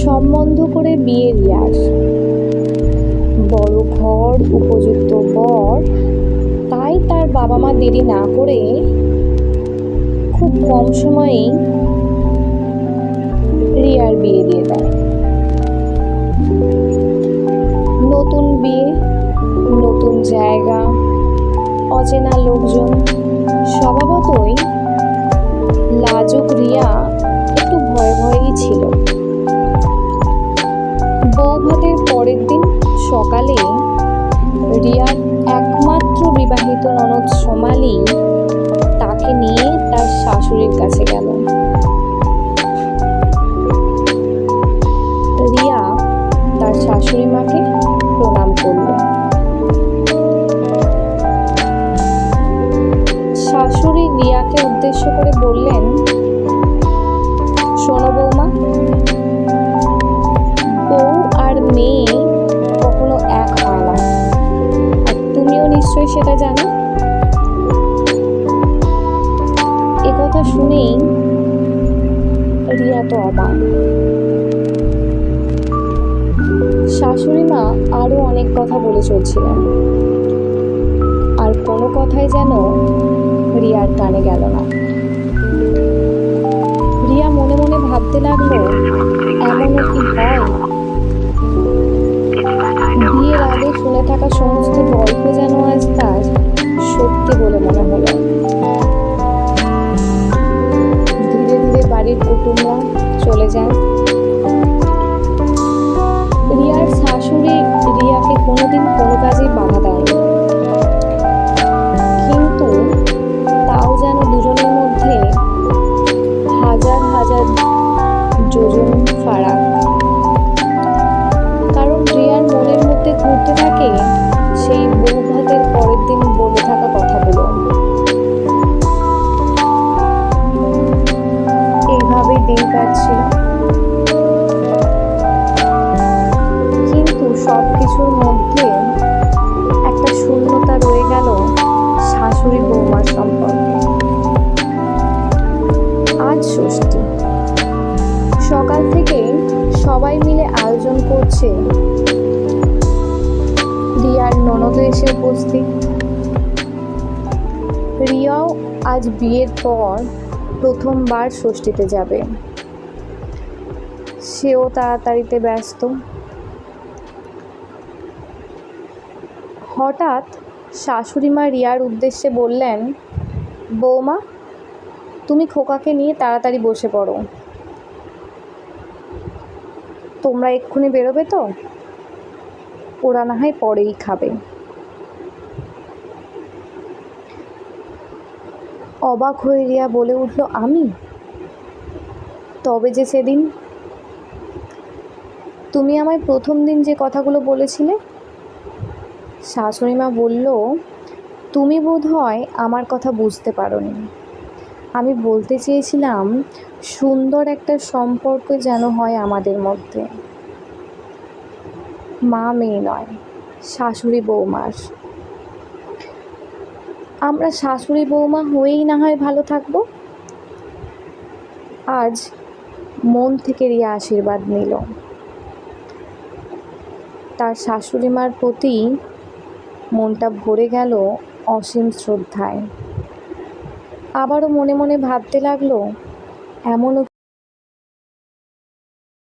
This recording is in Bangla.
সম্বন্ধ করে বিয়ে রিয়ার, বড় ঘর, উপযুক্ত বর। তাই তার বাবা মা দেরি না করে খুব কম সময়েই রিয়ার বিয়ে দিয়ে দেয়। নতুন বিয়ে, নতুন জায়গা, অচেনা লোকজন, স্বভাবতই লাজুক রিয়া একটু ভয়ে ভয়েই ছিল। বৌভাতের পরের দিন সকালে রিয়ার একমাত্র বিবাহিত ননদ সোমালি তাকে নিয়ে তার শাশুড়ির কাছে গেল। রিয়া তার শাশুড়ি মাকে প্রণাম করল। শাশুড়ি রিয়াকে উদ্দেশ্য করে বললেন, শোনো বৌমা, বউ আর মেয়ে কখনো এক হয় না, আর তুমিও নিশ্চয়ই সেটা জানো। একথা শুনেই রিয়া তো অবাক। শাশুড়ি মা আরো অনেক কথা বলে চলছিলেন, আর কোনো কথাই যেন রিয়ার কানে গেল না। রিয়া মনে মনে ভাবতে লাগলো, এমনও কি হয়? বিয়ের আগে শুনে থাকা সমস্ত গল্প যেন আজ তার সত্যি বলে মনে হলো। ধীরে ধীরে বাড়ির কুটুমরা চলে যায়। রিয়ার শাশুড়ি রিয়াকে কোনোদিন কোনো কাজেই বাধা দেয়নি, কিন্তু তাও যেন দুজনের মধ্যে হাজার হাজার যোজন ফারাক। কারণ রিয়ার মনের মধ্যে ঘুরতে থাকে সেই বৌভাতের পরের দিন বলে থাকা কথাগুলো। এইভাবেই দিন কাটছিল, কিন্তু সব কিছুর মধ্যে একটা শূন্যতা রয়ে গেল শাশুড়ি বৌমার সম্পর্কে। আজ ষষ্ঠী, সকাল থেকে সবাই মিলে আয়োজন করছে। রিয়ার ননদও এসে উপস্থিত। রিয়াও আজ বিয়ের পর প্রথমবার ষষ্ঠীতে যাবে, সেও তাড়াতাড়িতে ব্যস্ত। হঠাৎ শাশুড়ি মা রিয়ার উদ্দেশ্যে বললেন, বৌমা, তুমি খোকাকে নিয়ে তাড়াতাড়ি বসে পড়ো। তোমরা এক্ষুনি বেরোবে তো? ওরা না হয় পরেই খাবে। অবাক হয়ে রিয়া বলে উঠল, আমি? তবে যে সেদিন তুমি আমায় প্রথম দিন যে কথাগুলো বলেছিলে। শাশুড়ি মা বলল, তুমি বোধহয় আমার কথা বুঝতে পারোনি। আমি বলতে চেয়েছিলাম সুন্দর একটা সম্পর্ক যেন হয় আমাদের মধ্যে, মা মেয়ে নয়, শাশুড়ি বৌমার। আমরা শাশুড়ি বৌমা হয়েই না হয় ভালো থাকবো। আজ মন থেকে রিয়া আশীর্বাদ নিল। তার শাশুড়ি মার প্রতি মনটা ভরে গেল অসীম শ্রদ্ধায়। আবারও মনে মনে ভাবতে লাগলো, এমনও